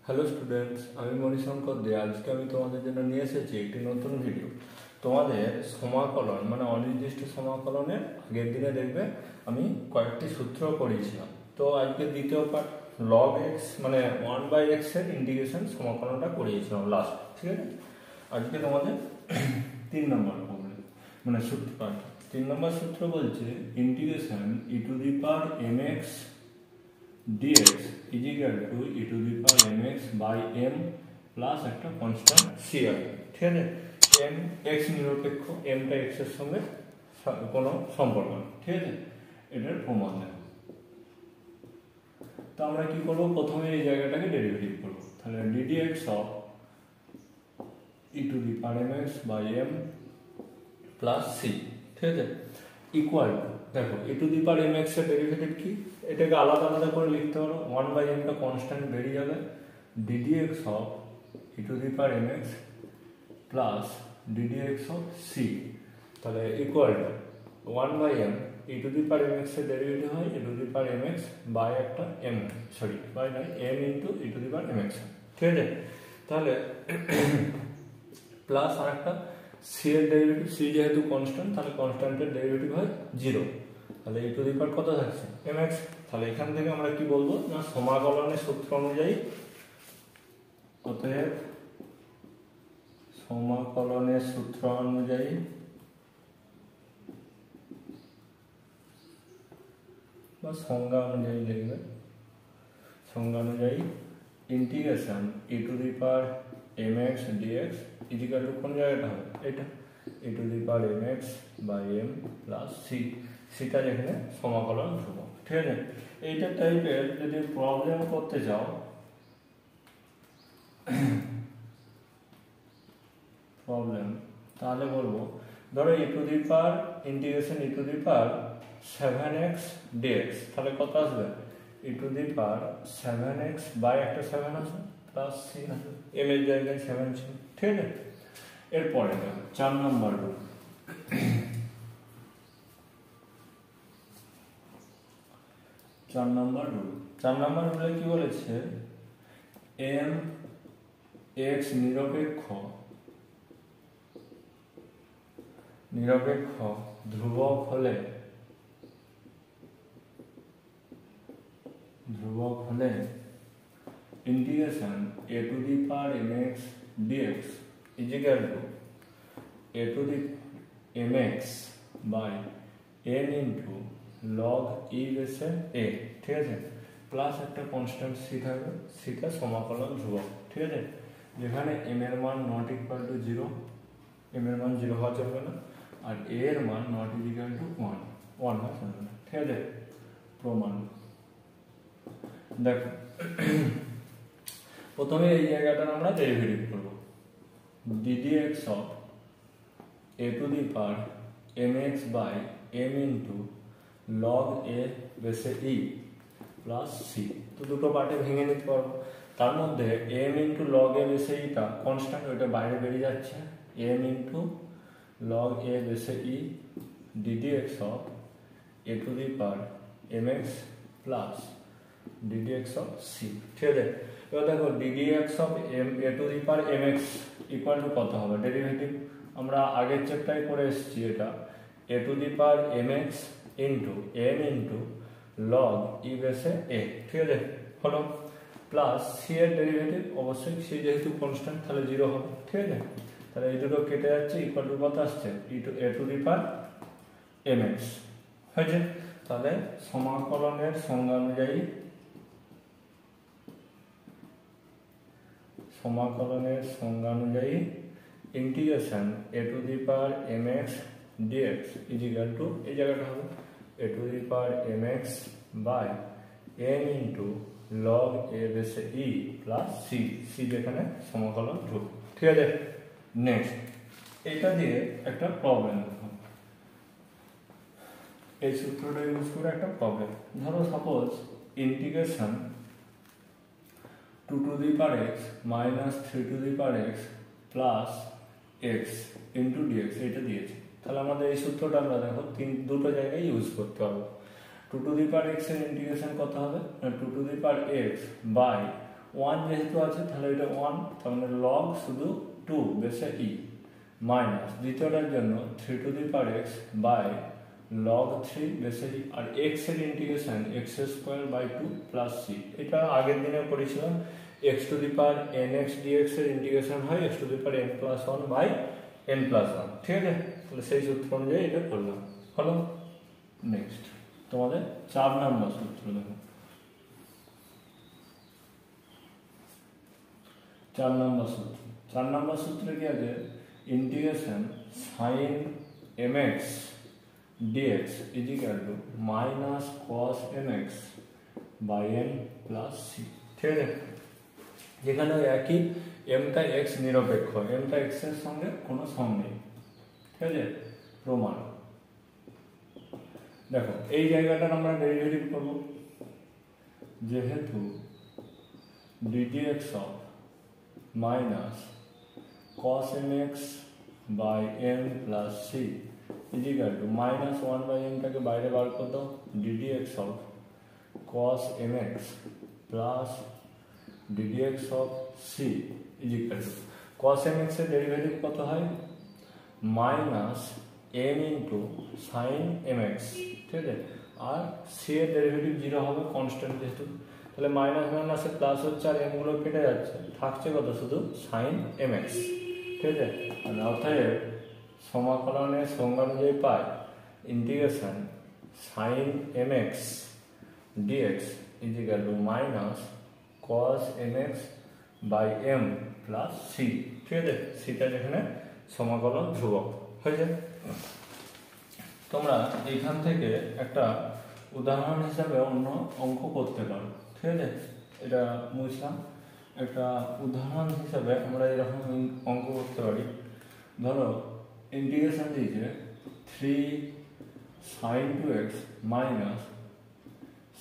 Hello students, আমি মণিশঙ্কর দে। আজকে আমি তোমাদের জন্য নিয়ে এসেছি একটি নতুন ভিডিও। তোমাদের সমাকলন মানে অনির্দিষ্ট সমাকলনের আগের দিনে দেখবে আমি কয়েকটি সূত্র করিয়েছিলাম। তো আজকে দ্বিতীয় পার্ট লগ এক্স মানে 1/x এর ইন্টিগ্রেশন সমাকলনটা করিয়েছিলাম লাস্ট, ঠিক আছে। আজকে তোমাদের 3 নম্বর প্রবলেম মানে সূত্র পার্ট। 3 নম্বর সূত্র বলছে integration e⁻mx dx is equal to e⁻mx by m plus একটা কনস্ট্যান্ট c আছে, ঠিক আছে। m x নিরপেক্ষ, m টা x এর সঙ্গে কোনো সম্পর্ক নেই, ঠিক আছে। এটার প্রমাণ দেব। তো আমরা কি করব, প্রথমে এই জায়গাটাকে ডেরিভেটিভ করব। তাহলে ddx of e⁻mx by m plus c, ঠিক আছে, ইকুয়াল টু, দেখো e⁻mx এর ডেরিভেটিভ কি, এটাকে আলাদা আলাদা করে লিখতে পারো। 1/m টা কনস্ট্যান্ট বেরিয়ে যাবে, ddx of e⁻mx plus ddx of c, তাহলে ইকুয়াল টু 1/m e⁻mx এর ডেরিভেটিভ হয় e⁻mx বাই একটা m, সরি বাই নয় m ইন্টু e⁻mx, ঠিক আছে। তাহলে প্লাস আর একটা c এর ডেরিভেটিভ, c যেহেতু কনস্ট্যান্ট তাহলে কনস্ট্যান্টের ডেরিভেটিভ হয় 0, তাহলে e টু দি পাওয়ার কত থাকছে mx। তাহলে এখান থেকে আমরা কি বলবো না, সমাকলনের সূত্র অনুযায়ী, অতএব সমাকলনের সূত্র অনুযায়ী বা সংজ্ঞা অনুযায়ী লিখবে, সংজ্ঞা অনুযায়ী integration e⁻mx dx is equal two কোন জায়গাটা হবে, এটা e⁻mx by m plus c, সেটা যেখানে সমাকলন ধ্রুবক, ঠিক আছে। এইটা টাইপের যদি প্রবলেম করতে চাও, প্রবলেম, তাহলে বলবো ধরো ইন্টিগ্রেশন e⁻7x dx, তাহলে কত আসবে e⁻7x বাই একটা 7 আছে প্লাস c আছে, m এর জায়গায় 7 ছিল, ঠিক আছে। এরপরে 4 নম্বর রুল, 4 নম্বর রুলে কি বলেছে, m x নিরপেক্ষ ধ্রুবক হলে integration a⁻mx dx is equal to a⁻mx by n into log e বেসে a, ঠিক আছে, প্লাস একটা কনস্ট্যান্ট c থাকবে, সেটা সমাকলন ধ্রুবক, ঠিক আছে। যেখানে m এর মান নট ইকুয়াল টু 0, m এর মান 0 হওয়া চলবে না, আর a এর মান নট ইকুয়াল টু 1 হওয়া চলবে না, ঠিক আছে। প্রমাণ দেখো, প্রথমে এই জায়গাটার আমরা ডেরিভেটিভ করব, ddx of a⁻mx by m into log a বেসে e প্লাস c, তো দুটো পার্টে ভেঙে নিতে পারবো। তার মধ্যে m ইন্টু log a বেসে e টা কনস্ট্যান্ট, ওইটা বাইরে বেরিয়ে যাচ্ছে, m ইন্টু log a বেসে e ddx of a⁻mx plus ddx of c, ঠিক আছে। এবার দেখো ddx of a⁻mx equal to কত হবে, ডেরিভেটিভ আমরা আগের চ্যাপ্টারে করে এসেছি, এটা a⁻mx into m into log e বেসে a, ঠিক আছে, হলো, প্লাস c এর ডেরিভেটিভ, অবশ্যই c যেহেতু কনস্ট্যান্ট তাহলে 0 হবে, ঠিক আছে। তাহলে এই দুটো কেটে যাচ্ছে, ইকুয়াল টু কত আসছে a⁻mx হয়েছে। তাহলে সমাকলনের সংজ্ঞা অনুযায়ী integration a⁻mx dx is equal to, এই জায়গাটা হবে a⁻mx by n into log a বেসে e প্লাস c, যেখানে সমাকলন ধ্রুবক, ঠিক আছে। নেক্সট, এটা দিয়ে একটা প্রবলেম, এই সূত্রটা ইউজ করে একটা প্রবলেম। ধরো suppose integration 2x minus 3x plus x into dx এটা দিয়েছে, তাহলে আমাদের এই সূত্রটা আমরা দেখো দুটো জায়গায় ইউজ করতে পারবো। 2x এর ইন্টিগ্রেশন কত হবে, 2x বাই ওয়ান যেহেতু আছে তাহলে এটা ওয়ান, তার মানে লগ শুধু টু বেসে ই মাইনাস দ্বিতীয়টার জন্য 3 to the power x by log 3 বেসে ই, আর এক্স এর integration x square by 2 plus c. এটা আগের দিনে করেছিলাম, x to the power n x dx এর ইন্টিগ্রেশন হয় x to the power n plus one by n plus one. ঠিক আছে, তাহলে সেই সূত্র অনুযায়ী এটা করলাম। হলো। নেক্সট তোমাদের 4 নম্বর সূত্র দেখো। 4 নম্বর সূত্র। 4 নম্বর সূত্রে কি আছে? Integration sine mx dx is equal to minus cos mx by n plus c. ঠিক আছে, যেখানে একই এমটা এক্স নিরপেক্ষ, এমটা এক্স এর সঙ্গে কোনো সম নেই। ঠিক আছে, প্রমাণ। দেখো এই জায়গাটার আমরা ডেরিভেটিভ করব, যেহেতু ddx of minus cos mx by m plus c is equal to minus 1 by mটাকে বাইরে বার করে দাও, ddx of cos mx plus ddx of c is equal to cos mx এর ডেরিভেটিভ কত হয়? Minus m into sine mx। ঠিক আছে, আর c এর ডেরিভেটিভ 0 হবে, কনস্ট্যান্ট যেহেতু। তাহলে মাইনাস মাইনাসে প্লাস হচ্ছে, আর m গুলো কেটে যাচ্ছে, থাকছে কত? শুধু সাইন mx। ঠিক আছে, অতএব সমাকলনের সংজ্ঞা অনুযায়ী পাই integration sine mx dx is equal to minus cos mx by m plus c। ঠিক আছে, সিটা যেখানে সমাকলন ধ্রুবক হয়ে যায়। তোমরা এইখান থেকে একটা উদাহরণ হিসাবে অন্য অঙ্ক করতে পারো। ঠিক আছে, এটা বুঝলাম। একটা উদাহরণ হিসাবে আমরা এরকম অঙ্ক করতে পারি। ধরো ইন্টিগ্রেশন দিয়েছে 3 sin 2x minus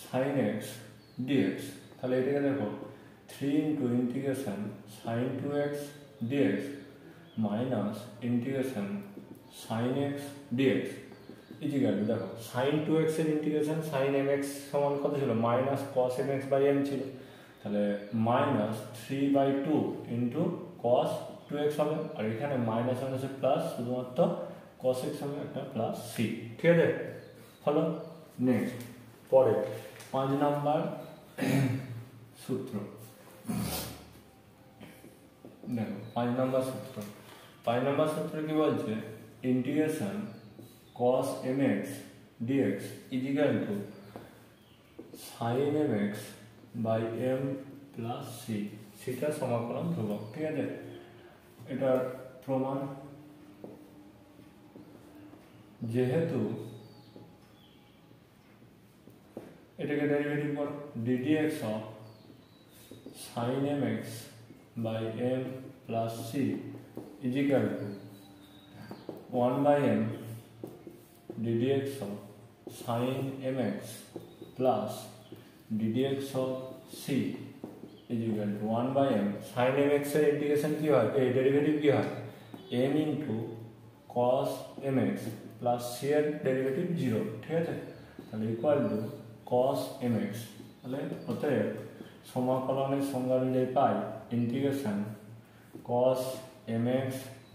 sin x dx। তাহলে এটাকে দেখো 3 into integration sin 2x dx minus integration sin x dx is equal to, দেখো sin 2x এর ইন্টিগ্রেশন sin mx সমান কত ছিল? Minus cos mx by m ছিল। তাহলে মাইনাস 3/2 ইন্টু cos 2x হবে, আর এখানে মাইনাস মাইনাসে প্লাস, শুধুমাত্র cos x হবে একটা প্লাস c। ঠিক আছে, হলো। নেক্সট পরে 5 নাম্বার সূত্র দেখো। 5 নাম্বার সূত্র। 5 নাম্বার সূত্র কি বলছে? Integration cos mx dx is equal to sin mx by m plus c। সেটা সমাকলন ধ্রুবক। ঠিক আছে, এটার প্রমাণ, যেহেতু এটাকে ডেরিভেটিভ করো, ddx of sin mx by m plus c is equal to 1 by m ddx of sin mx plus ddx of c is equal to 1 by m। sin mx এর ইন্টিগ্রেশন কি হয়? এই ডেরিভেটিভ কি হয়? m into cos mx plus c এর derivative 0। ঠিক আছে, তাহলে ইকুয়াল টু cos mx। তাহলে অতএব সমাকলনের সংজ্ঞা অনুযায়ী পাই integration cos mx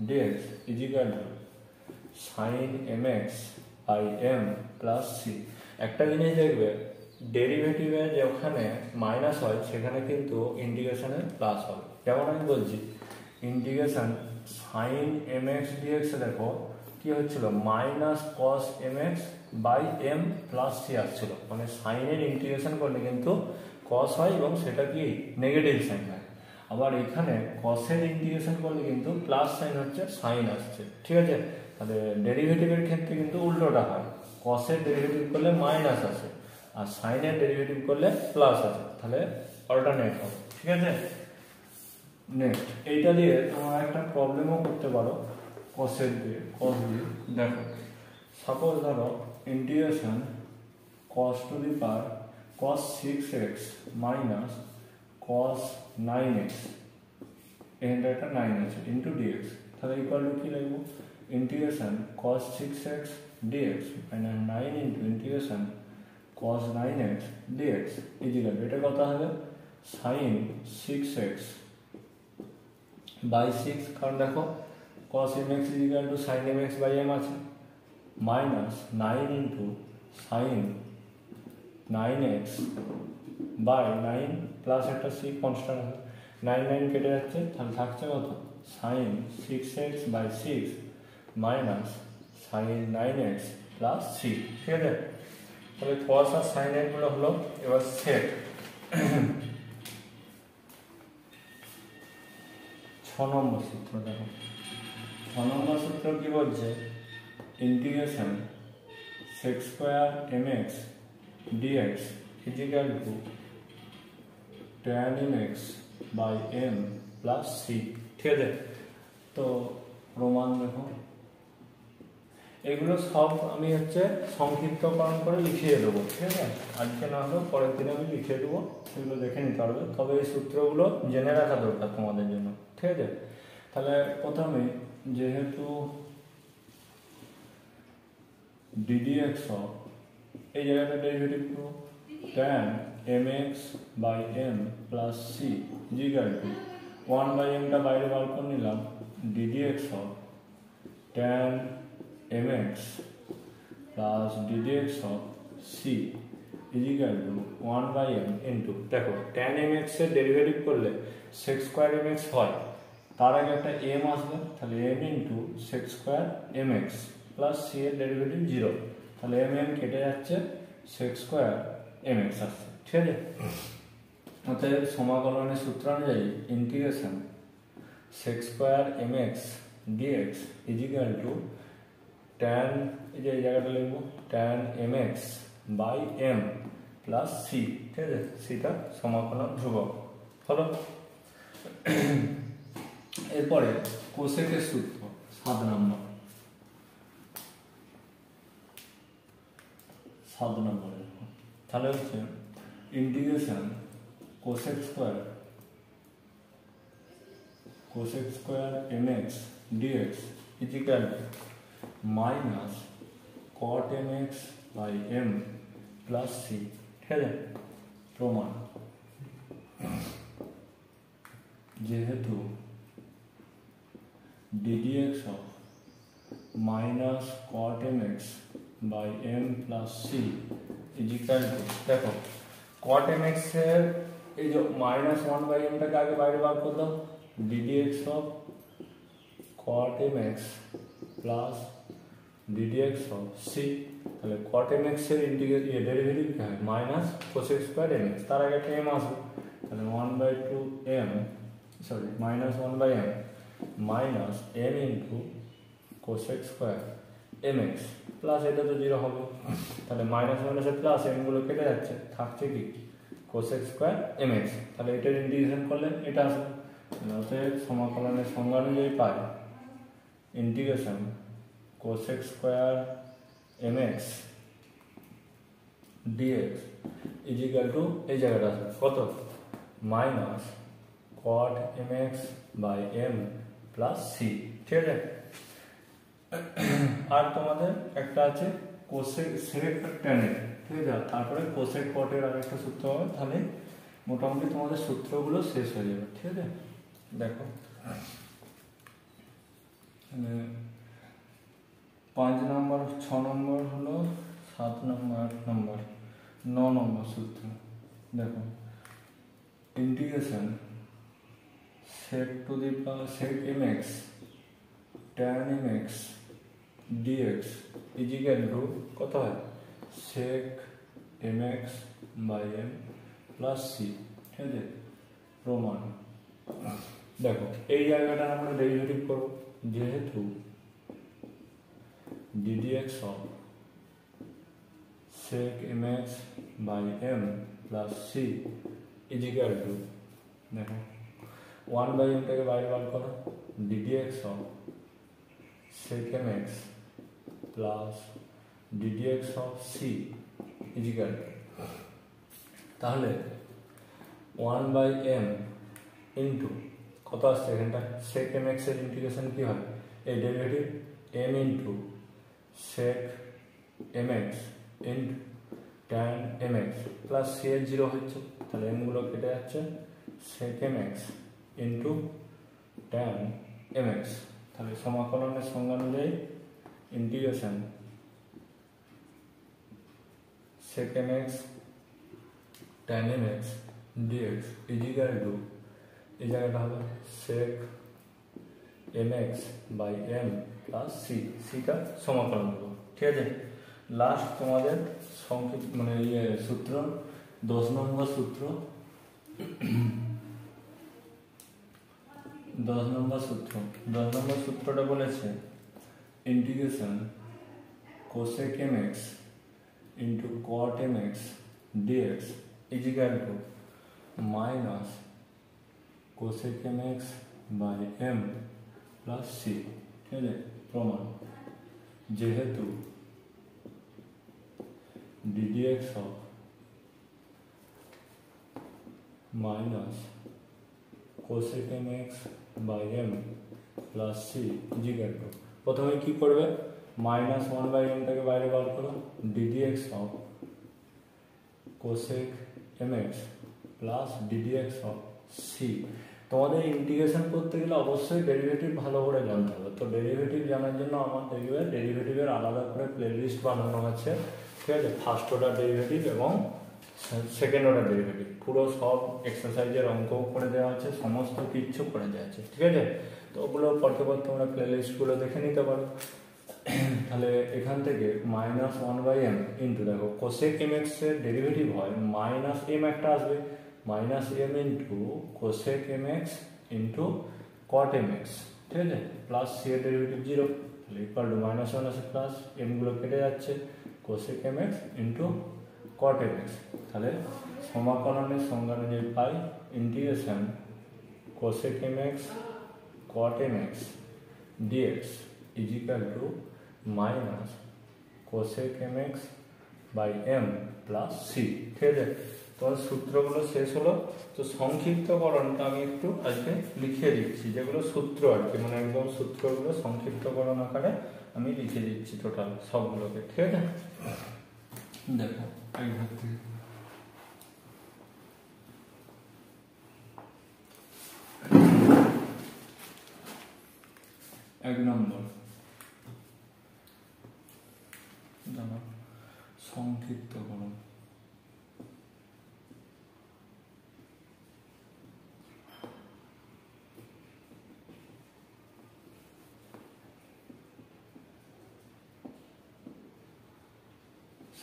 dx is equal to sin mx by m plus c. একটা জিনিস দেখবে, ডেরিভেটিভে যেখানে মাইনাস হয় সেখানে কিন্তু ইন্টিগ্রেশনে প্লাস হবে। যেমন আমি বলছি ইন্টিগ্রেশন সাইন mx dx দেখো কি হচ্ছিল? Minus cos mx by m plus c আসছিল, মানে সাইনের ইন্টিগ্রেশন করলে কিন্তু cos হয় এবং সেটা কি নেগেটিভ সাইন হয়। আবার এখানে cos-এর ইন্টিগ্রেশন করলে কিন্তু প্লাস সাইন হচ্ছে, সাইন আসছে। ঠিক আছে, তাহলে ডেরিভেটিভের ক্ষেত্রে কিন্তু উল্টোটা হয়, cos-এর ডেরিভেটিভ করলে মাইনাস আসে আর সাইনের ডেরিভেটিভ করলে প্লাস আসে, তাহলে অল্টারনেট হবে। ঠিক আছে, নেক্সট এইটা দিয়ে তোমরা একটা প্রবলেমও করতে পারো cos-এর দিয়ে। cos দিয়ে দেখো, সাপোজ ধরো integration cos two the power cos 6x minus cos 9x, এখানটা একটা 9 আছে, ইন্টু dx। তাহলে ইকুয়াল টু কি লিখবো? Integration cos 6x dx minus 9 into integration cos 9x dx is equal two, এটা কত হবে? সাইন 6x বাই 6, কারণ দেখো cos mx equal to sin mx by m আছে, minus 9 into sine 9x by 9 plus একটা c constant আছে, 9 9 কেটে যাচ্ছে, তাহলে থাকছে কত sine 6x by 6 minus sine 9x plus c। ঠিক আছে, তাহলে cos আর sin এর গুলো হলো। এবার সেট 6 নম্বর সূত্র দেখো, 6 নম্বর সূত্র কি বলছে, integration sec square mx dx equal to tan mx by m plus c। ঠিক আছে, তো প্রমাণ দেখো, এগুলো সব আমি সংক্ষিপ্তকরণ করে লিখিয়ে দেবো। ঠিক আছে, আজকে না হলেও পরের দিন আমি লিখিয়ে দেবো, সেগুলো দেখে নিতে পারবে, তবে এই সূত্রগুলো জেনে রাখা দরকার তোমাদের জন্য। ঠিক আছে, তাহলে প্রথমে যেহেতু ddx এই জায়গাটা ডেরিভেটিভ করব, tan mx by m plus c equal to 1 by m টা বাইরে বার করে নিলাম, ddx tan mx plus ddx c equal to 1 by m into, দেখো tan mx এর ডেরিভেটিভ করলে sec স্কয়ার mx হয়, তার আগে একটা m আসবে, তাহলে m into sec square mx plus c এর ডেরিভেটিভ 0, তাহলে m কেটে যাচ্ছে, sec স্কয়ার mx আসছে। ঠিক আছে, অতএব সমাকলনের সূত্র অনুযায়ী integration sec square mx dx equal to tan, এই যে এই জায়গাটা লিখবো, tan mx by m plus c। ঠিক আছে, সিটা সমাকলন ধ্রুবক হলো। এরপরে কোসেকের সূত্র 7 নম্বর, 7 নম্বরে তাহলে হচ্ছে integration cosec square mx dx equal to minus cot mx by m plus c। ঠিক আছে, প্রমাণ, যেহেতু ddx of minus cot mx by m plus c equal to, দেখো cot mx এর এই যে মাইনাস 1 বাই m টাকে আগে বাইরে বার করে দাও, ddx of cot mx plus ddx of c, তাহলে cot mx এর ইন্টিগ্রেশন ডেরিভেটিভ কি হয়, মাইনাস cosec স্কয়ার mx, তার আগে একটা m আসবে, তাহলে 1/2m sorry minus 1 by m minus m into cosec square mx plus, এটা তো 0 হবে, তাহলে মাইনাস মাইনাসে প্লাস, m গুলো কেটে যাচ্ছে, থাকছে কি cosec স্কয়ার mx, তাহলে এটার ইন্টিগ্রেশন করলে এটা আসবে। অতএব সমাকলনের সংজ্ঞা অনুযায়ী পাই integration cosec square mx dx equal to এই জায়গাটা আছে কত, minus cot mx by m plus c। ঠিক আছে, আর তোমাদের একটা আছে কোসেক সেক tan, ঠিক আছে, তারপরে কোসেক কটের আর একটা সূত্র হবে, তাহলে মোটামুটি তোমাদের সূত্রগুলো শেষ হয়ে যাবে। ঠিক আছে, দেখো 5 নম্বর, 6 নম্বর হলো, 7 নম্বর, 8 নম্বর, 9 নম্বর সূত্র দেখো, integration sec to the power sec mx tan mx dx equal to কত হয়, sec mx by m plus c। ঠিক আছে, প্রমাণ, দেখো এই জায়গাটা আমরা ডেরিভেটিভ করব, যেহেতু ddx of sec mx by m plus c equal to, দেখো 1 বাই m টাকে বাইরে বার করো, ddx of sec mx plus ddx of c equal two, তাহলে 1 বাই m ইন্টু কত আসছে এখানটা, sec mx এর ইন্টিগ্রেশন কি হয়, এই derivative m into sec mx into tan mx plus c এর জিরো হচ্ছে, তাহলে এম গুলো কেটে যাচ্ছে, sec mx into tan mx, তাহলে সমাকলনের সংজ্ঞা অনুযায়ী integration sec mx tan mx dx is equal to, এই জায়গাটা হবে sec mx by m plus c, সিটা সমাকলন করবো, ঠিক আছে। লাস্ট তোমাদের সংক্ষিপ্ত মানে সূত্র 10 নম্বর সূত্র, 10 নম্বর সূত্রটা বলেছে integration cosec mx into cot mx dx is equal to minus cosec mx by m plus c, ঠিক আছে। প্রমাণ, যেহেতু ddx of minus cosec mx by m plus c is equal to, প্রথমে কি করবে, মাইনাস 1/m টাকে বাইরে বার করো, ddx of cosec mx plus ddx of c। তোমাদের ইন্টিগ্রেশন করতে গেলে অবশ্যই ডেরিভেটিভ ভালো করে জানতে হবে, তো ডেরিভেটিভ জানার জন্য আমার দেখবে ডেরিভেটিভের আলাদা করে প্লেলিস্ট বানানো আছে, ঠিক আছে। ফার্স্ট অর্ডার ডেরিভেটিভ এবং সেকেন্ড অর্ডার ডেরিভেটিভ পুরো সব এক্সারসাইজের অঙ্কও করে দেওয়া আছে, সমস্ত কিছু করে দেওয়া আছে, ঠিক আছে। তো ওগুলো পরকে পর তোমরা প্লেলিস্টগুলো দেখে নিতে পারো। তাহলে এখান থেকে মাইনাস 1/m ইন্টু, দেখো কোসেক এম এক্স এর ডেরিভেটিভ হয় মাইনাস এম একটা আসবে, minus m into cosec M x into cot M x, ঠিক আছে, প্লাস সি এর ডেরিভেটিভ জিরো, তাহলে ইকুয়াল টু মাইনাস ওয়ান আছে প্লাস এমগুলো কেটে যাচ্ছে, কোসেক M x into cot M এক্স, তাহলে সমাকলনের সংজ্ঞা অনুযায়ী পাই integration cosec M x cot M x dx is equal to minus cosec M x by m plus c, ঠিক আছে। তোমার সূত্রগুলো শেষ হলো, তো সংক্ষিপ্তকরণটা আমি একটু আজকে লিখে দিচ্ছি, যেগুলো সূত্র আর কি, মানে একদম সূত্রগুলো সংক্ষিপ্তকরণ আকারে আমি লিখে দিচ্ছি টোটাল সবগুলোকে, ঠিক আছে। দেখো একবার থেকে এক নম্বর সংক্ষিপ্তকরণ,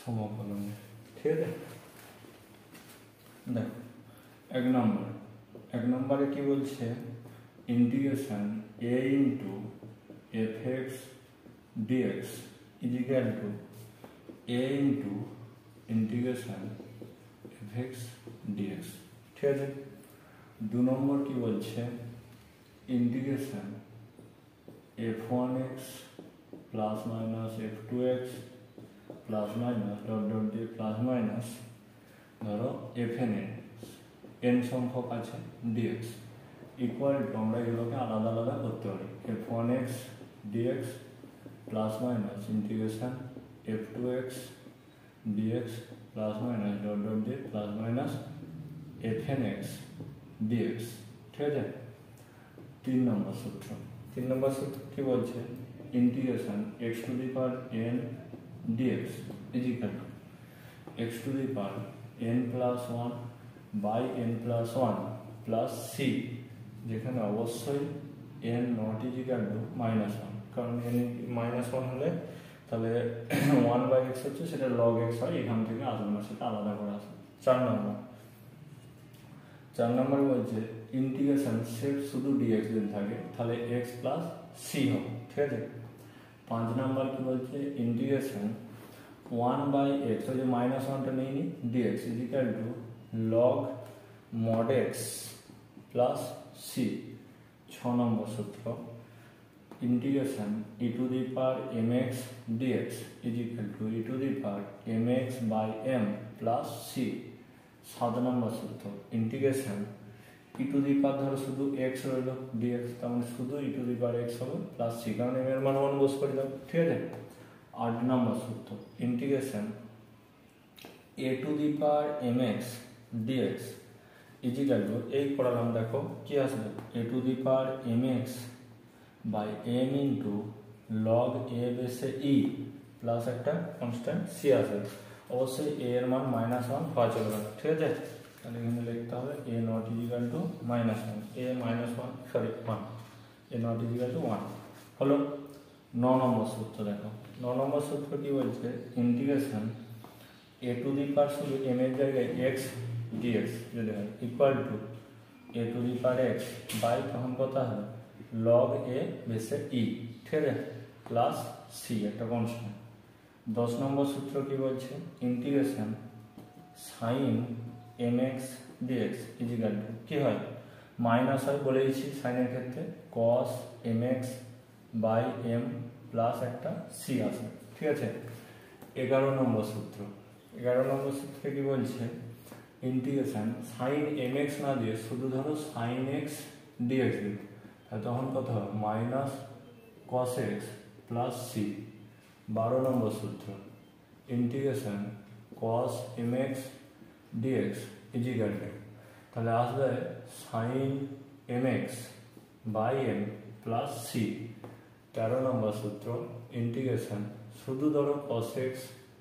সমাকলন, ঠিক আছে। দেখো এক নম্বরে কি বলছে, integration a into f x dx is equal to a into integration f x dx, ঠিক আছে। 2 নম্বর কি বলছে, integration f1x plus minus f2x plus minus dot dot দিয়ে প্লাস মাইনাস ধরো fn n সংখ্যক আছে dx ইকুয়াল টু, আমরা এগুলোকে আলাদা আলাদা করতে পারি, f1x dx plus minus integration f2x dx plus minus dot dot দিয়ে প্লাস মাইনাস fnx dx, ঠিক আছে। 3 নম্বর সূত্র কি বলছে, integration x to the power n dx is equal to x to the power n plus 1 by n plus 1 plus c, যেখানে অবশ্যই n not is equal to minus 1, কারণ n minus 1 হলে তাহলে 1 বাই x হচ্ছে, সেটা লগ x হয়, এখান থেকে আসবে না, সেটা আলাদা করে আসবে। 4 নম্বর বলছে ইন্টিগ্রেশন সেট শুধু dx যদি থাকে তাহলে x প্লাস c হবে, ঠিক আছে। 5 নম্বর কি বলছে, ইন্টিগ্রেশন 1 বাই x, ওই যে মাইনাস 1টা নেই নি, dx is equal to log mod x plus c। 6 number সূত্র, integration e to the power mx dx is equal to e to the power mx by m plus c। 7 number সূত্র, integration e to the power ধরো শুধু x রইল dx, তার মানে শুধু e to the power x হবে plus c, কারণ m এর মান 1 বস করে দাও, ঠিক আছে। 8 নম্বর সূত্র, integration a to the power mx dx is equal to এই পড়ালাম, দেখো কি আসবে a to the power mx by m into log a বেসে e প্লাস একটা কনস্ট্যান্ট c আসবে। অবশ্যই a এর মান -1 হওয়া চলবে না, ঠিক আছে? তাহলে এখানে লিখতে হবে a not is equal to -1, a -1 sorry 1, a not is equal to 1 হলো। 9 নম্বর সূত্র দেখো, 9 নম্বর সূত্র কি বলছে, integration a to the power শুধু m এর জায়গায় x dx যদি হয় equal to a to the power x by তখন কত হবে log a বেসে e, ঠিক আছে, প্লাস c একটা কনস্ট্যান্ট। 10 নম্বর সূত্র কি বলছে, integration sin mx dx is equal to কি হয় মাইনাস হয় বলে দিচ্ছি সাইনের ক্ষেত্রে cos mx by m plus একটা c আসে, ঠিক আছে। 11 নম্বর সূত্র, 11 নম্বর সূত্রে কি বলছে, ইন্টিগ্রেশন sin mx না দিয়ে শুধু ধরো sin x dx দিই, তখন কত হবে minus cos x plus c। 12 number সূত্র, integration cos mx dx is equal to তাহলে আসবে sin mx by m plus c। 13 number সূত্র, ইন্টিগ্রেশন শুধু ধরো cos x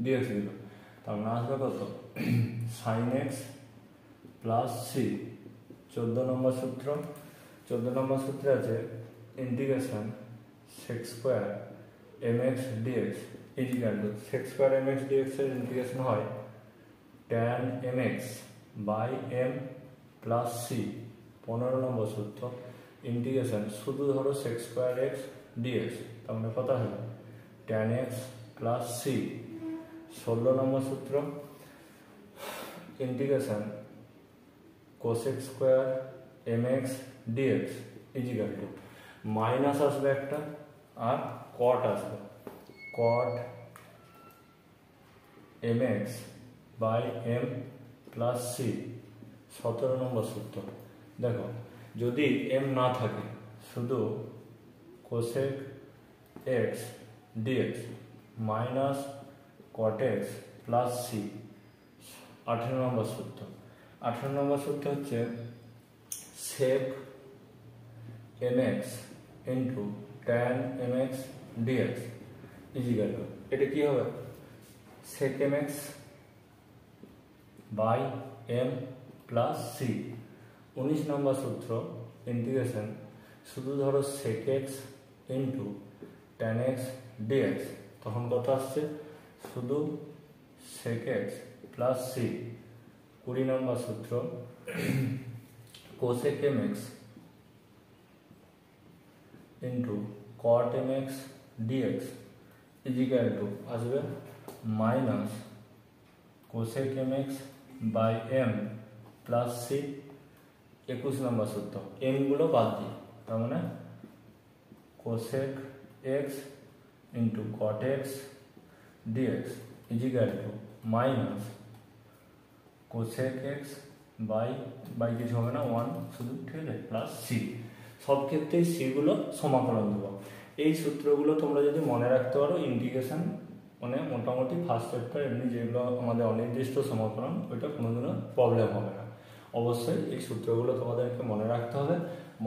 dx দিল, তার মানে আসবে কত sin x plus c। 14 number সূত্র, 14 নম্বর সূত্রে আছে integration sec square mx dx is equal to sec square mx dx এর ইন্টিগ্রেশন হয় tan mx by m plus c। 15 number সূত্র, ইন্টিগ্রেশন শুধু ধরো sec স্কোয়ার x dx, তার মানে কত হবে tan x plus c। 16 number সূত্র, integration cosec square mx dx is equal to minus আসবে একটা আর cot আসবে cot mx by m plus c। 17 number সূত্র, দেখো যদি m না থাকে শুধু cosec x dx minus cot x plus c। 18 নম্বর সূত্র, 18 নম্বর সূত্র হচ্ছে sec mx into tan mx dx is equal to এটা কি হবে sec mx by m plus c। 19 নম্বর সূত্র, ইন্টিগ্রেশন শুধু ধরো sec x into tan x dx, তখন কত আসছে শুধু sec x প্লাস c। 20 নম্বর সূত্র, cosec mx into cot mx dx is equal to আসবে minus cosec mx by m plus c। 21 number সূত্র, m গুলো বাদ দিই, তার মানে cosec x into cot x dx is equal to minus cosec x by কিছু হবে না 1 শুধু, ঠিক আছে, প্লাস c। সব ক্ষেত্রেই c গুলো সমাকলন দেবো। এই সূত্রগুলো তোমরা যদি মনে রাখতে পারো, ইন্টিগ্রেশন মানে মোটামুটি ফার্স্ট চ্যাপ্টার এমনি যেগুলো আমাদের অনির্দিষ্ট সমাকলন, ওইটা কোনোদিনও প্রবলেম হবে না। অবশ্যই এই সূত্রগুলো তোমাদেরকে মনে রাখতে হবে।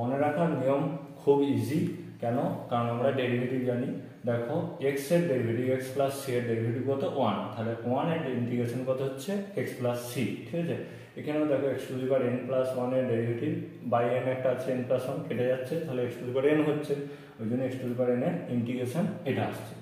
মনে রাখার নিয়ম খুব ইজি, কেন, কারণ আমরা ডেরিভেটিভ জানি। দেখো এক্স এর ডেরিভেটিভ এক্স প্লাস সি এর ডেরিভেটিভ কত 1, তাহলে 1 এর ইন্টিগ্রেশন কত হচ্ছে এক্স প্লাস সি, ঠিক আছে। এখানেও দেখো x to the power n plus 1 এর ডেরিভেটিভ বাই n একটা আছে n প্লাস 1 কেটে যাচ্ছে, তাহলে x to the power n হচ্ছে, ওই জন্য x to the power n এর ইন্টিগ্রেশন এটা আসছে।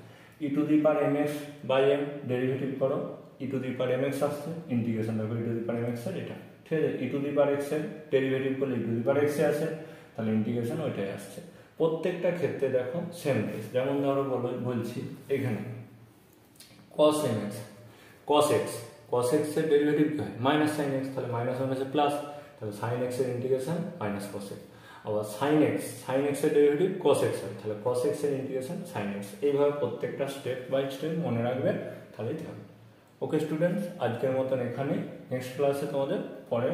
E to the power mx by m derivative করো, e to the power mx আসছে, ইন্টিগ্রেশন দেখো e to the power mx এর এটা, ঠিক আছে। ই টু দি পাওয়ার x এর ডেরিভেটিভ করলে ই টু দি পাওয়ার x এ আসে, তাহলে ইন্টিগ্রেশন ওইটাই আসছে। প্রত্যেকটা ক্ষেত্রে দেখো সেম কেস, যেমন ধরো বলছি এখানে cos mx cos x এর ডেরিভেটিভ কি হয় মাইনাস sin x, তাহলে মাইনাস মাইনাসে প্লাস, তাহলে sin x এর ইন্টিগ্রেশন মাইনাস cos x। আবার sin x এর ডেরিভেটিভ cos x হয়, তাহলে cos x এর ইন্টিগ্রেশন sin x। এইভাবে প্রত্যেকটা স্টেপ বাই স্টেপ মনে রাখবে, তাহলেই থাকবে। ওকে স্টুডেন্টস, আজকের মতন এখানে, নেক্সট ক্লাসে তোমাদের পরে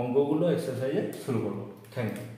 অঙ্কগুলো এক্সারসাইজে শুরু করবো। Thank you.